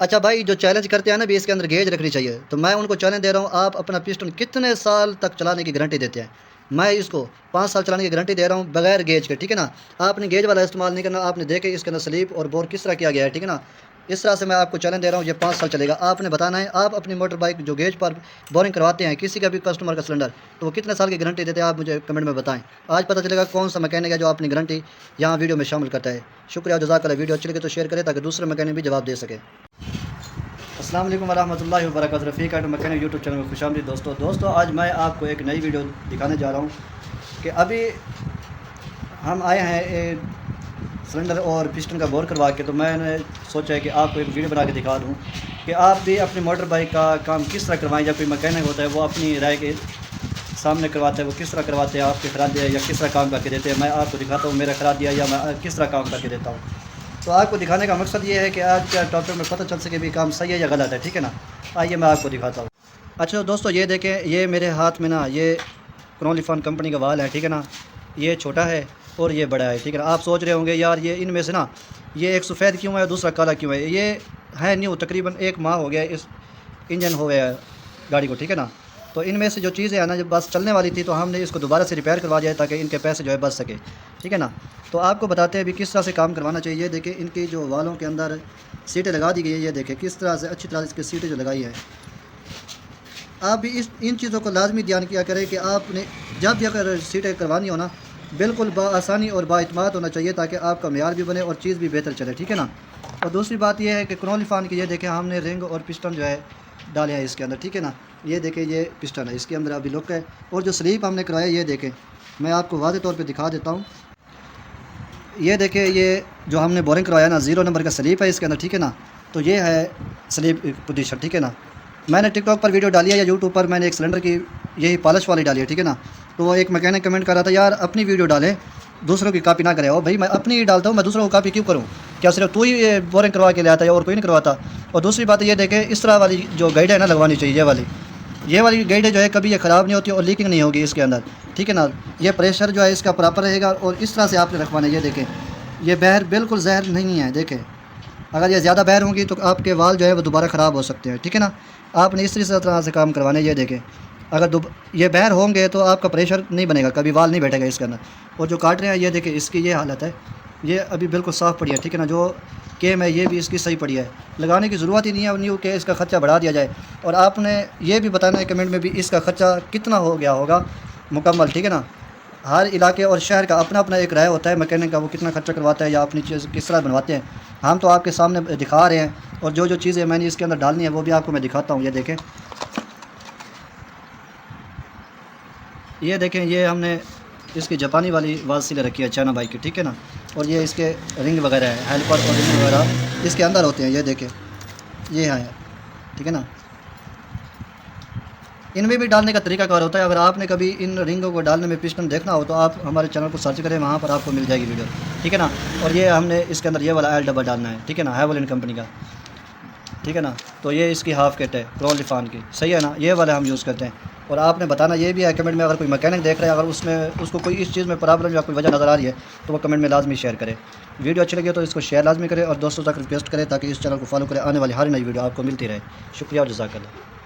اچھا بھائی، جو چیلنج کرتے ہیں نا بھی اس کے اندر گیج رکھنی چاہیے، تو میں ان کو چیلنج دے رہا ہوں، آپ اپنا پسٹن کتنے سال تک چلانے کی گارنٹی دیتے ہیں؟ میں اس کو 5 سال چلانے کی گارنٹی دے رہا ہوں بغیر گیج کے، ٹھیک ہے نا؟ آپ نے گیج والا استعمال نہیں کرنا، آپ نے دیکھے اس کے اندر سلیپ اور بور کس طرح کیا گیا ہے، ٹھیک ہے نا؟ اس طرح سے میں آپ کو چیلنج دے رہا ہوں، یہ 5 سال چلے گا۔ آپ نے بتانا ہے، آپ اپنی موٹر بائک جو گیج پر بورنگ کرواتے ہیں کسی کا بھی کسٹمر کا سلنڈر، تو وہ کتنے سال کی گارنٹی دیتے ہیں آپ مجھے کمنٹ میں بتائیں۔ آج پتہ چلے گا کون سا میکینک ہے جو اپنی گارنٹی یہاں ویڈیو میں شامل کرتا ہے۔ شکریہ، جزاک اللہ۔ ویڈیو اچھی لگے تو شیئر کریں تاکہ دوسرے میکینک بھی جواب دے سکے۔ السلام علیکم ورحمۃ اللہ وبرکاتہ۔ رفیق آٹو میکینک یوٹیوب چینل میں خوش آمدید دوستو، آج میں آپ کو ایک نئی ویڈیو دکھانے جا رہا ہوں کہ ابھی ہم آئے ہیں سلنڈر اور پسٹن کا بور کروا کے، تو میں نے سوچا ہے کہ آپ کو ایک ویڈیو بنا کے دکھا دوں کہ آپ بھی اپنی موٹر بائک کا کام کس طرح کروائیں۔ یا کوئی میکینک ہوتا ہے وہ اپنی رائے کے سامنے کرواتا ہے، وہ کس طرح کرواتے ہیں، آپ کے خراب دیا یا کس طرح کام کر کے دیتے ہیں۔ میں آپ کو دکھاتا ہوں میرا خراب دیا یا میں کس طرح کام کر کے دیتا ہوں۔ تو آپ کو دکھانے کا مقصد یہ ہے کہ آج کیا ٹاپک میں پتہ چل سکے بھی کام صحیح ہے یا غلط ہے، ٹھیک ہے نا؟ آئیے میں آپ کو دکھاتا ہوں۔ اچھا دوستو، یہ دیکھیں، یہ میرے ہاتھ میں نا یہ کرونلیفان کمپنی کا وال ہے، ٹھیک ہے نا؟ یہ چھوٹا ہے اور یہ بڑا ہے، ٹھیک ہے نا؟ آپ سوچ رہے ہوں گے یار یہ ان میں سے نا یہ ایک سفید کیوں ہے دوسرا کالا کیوں ہے؟ یہ ہے نیو، تقریباً 1 ماہ ہو گیا اس انجن ہو گیا گاڑی کو، ٹھیک ہے نا؟ تو ان میں سے جو چیزیں ہیں نا جو بس چلنے والی تھی، تو ہم نے اس کو دوبارہ سے ریپیئر کروا دیا تاکہ ان کے پیسے جو ہے بچ سکے، ٹھیک ہے نا؟ تو آپ کو بتاتے ہیں بھی کس طرح سے کام کروانا چاہیے۔ دیکھیں ان کی جو والوں کے اندر سیٹیں لگا دی گئی ہیں، یہ دیکھیں کس طرح سے اچھی طرح سے اس کی سیٹیں جو لگائی ہیں۔ آپ بھی ان چیزوں کو لازمی دھیان کیا کریں کہ آپ نے جب بھی اگر سیٹیں کروانی ہو نا، بالکل بآسانی اور بااعتماد ہونا چاہیے تاکہ آپ کا معیار بھی بنے اور چیز بھی بہتر چلے، ٹھیک ہے نا؟ اور دوسری بات یہ ہے کہ کرونلیفان کی یہ دیکھیں ہم نے رنگ اور پسٹن جو ہے ڈالے ہیں اس کے اندر، ٹھیک ہے نا؟ یہ دیکھیں یہ پسٹن ہے، اس کے اندر ابھی لک ہے، اور جو سلیپ ہم نے کرایا یہ دیکھیں، میں آپ کو واضح طور پہ دکھا دیتا ہوں۔ یہ دیکھیں یہ جو ہم نے بورنگ کروایا نا 0 نمبر کا سلیپ ہے اس کے اندر، ٹھیک ہے نا؟ تو یہ ہے سلیپ پوزیشن، ٹھیک ہے نا؟ میں نے ٹک ٹاک پر ویڈیو ڈالی ہے یا یوٹیوب پر میں نے ایک سلنڈر کی یہی پالش والی ڈالی ہے، ٹھیک ہے نا؟ تو وہ ایک میکینک کمنٹ کر رہا تھا یار اپنی ویڈیو ڈالیں، دوسروں کی کاپی نہ کرے۔ اور بھائی میں اپنی ہی ڈالتا ہوں، میں دوسروں کو کاپی کیوں کروں؟ کیا صرف تو ہی بورنگ کروا کے لے آتا ہے اور کوئی نہیں کرواتا؟ اور دوسری بات یہ دیکھیں اس طرح والی جو گائیڈ ہے نا لگوانی چاہیے، یہ والی گائیڈ جو ہے کبھی یہ خراب نہیں ہوتی اور لیکنگ نہیں ہوگی اس کے اندر، ٹھیک ہے نا؟ یہ پریشر جو ہے اس کا پراپر رہے گا، اور اس طرح سے آپ نے رکھوانا ہے۔ یہ دیکھیں یہ بہر بالکل زہر نہیں ہے، دیکھیں اگر یہ زیادہ بہر ہوں گی تو آپ کے وال جو ہے وہ دوبارہ خراب ہو سکتے ہیں، ٹھیک ہے نا؟ آپ نے اس طرح سے کام کروانا ہے۔ یہ دیکھیں اگر یہ بہر ہوں گے تو آپ کا پریشر نہیں بنے گا، کبھی وال نہیں بیٹھے گا اس کے اندر۔ اور جو کاٹ رہے ہیں یہ دیکھیں اس کی یہ حالت ہے، یہ ابھی بالکل صاف پڑی ہے، ٹھیک ہے نا؟ جو کیم ہے یہ بھی اس کی صحیح پڑی ہے، لگانے کی ضرورت ہی نہیں ہے نیو کہ اس کا خرچہ بڑھا دیا جائے۔ اور آپ نے یہ بھی بتانا ہے کمنٹ میں بھی اس کا خرچہ کتنا ہو گیا ہوگا مکمل، ٹھیک ہے نا؟ ہر علاقے اور شہر کا اپنا اپنا ایک رائے ہوتا ہے میکینک کا، وہ کتنا خرچہ کرواتا ہے یا اپنی چیز کس طرح بنواتے ہیں۔ ہم تو آپ کے سامنے دکھا رہے ہیں، اور جو چیزیں میں نے اس کے اندر ڈالنی ہے وہ بھی آپ کو میں دکھاتا ہوں۔ یہ دیکھیں یہ ہم نے اس کی جاپانی والی وال سیلر رکھی ہے چائنا بائک کی، ٹھیک ہے نا؟ اور یہ اس کے رنگ وغیرہ ہے، ہیلپر اور رنگ وغیرہ اس کے اندر ہوتے ہیں، یہ دیکھیں یہ ہے، ٹھیک ہے نا؟ ان میں بھی ڈالنے کا طریقہ کار ہوتا ہے۔ اگر آپ نے کبھی ان رنگوں کو ڈالنے میں پسٹن دیکھنا ہو تو آپ ہمارے چینل کو سرچ کریں، وہاں پر آپ کو مل جائے گی ویڈیو، ٹھیک ہے نا؟ اور یہ ہم نے اس کے اندر یہ والا ایل ڈبل ڈالنا ہے، ٹھیک ہے نا؟ ہیولن کمپنی کا، ٹھیک ہے نا؟ تو یہ اس کی ہاف کٹ ہے کرونلیفان کی، صحیح ہے نا؟ یہ والا ہم یوز کرتے ہیں۔ اور آپ نے بتانا یہ بھی ہے کمنٹ میں، اگر کوئی میکینک دیکھ رہا ہے اگر اس کو کوئی اس چیز میں پرابلم یا کوئی وجہ نظر آ رہی ہے تو وہ کمنٹ میں لازمی شیئر کرے۔ ویڈیو اچھی لگی تو اس کو شیئر لازمی کرے اور دوستوں تک ریکویسٹ کرے تاکہ اس چینل کو فالو کرے، آنے والی ہر نئی ویڈیو آپ کو ملتی رہے۔ شکریہ اور جزاک اللہ۔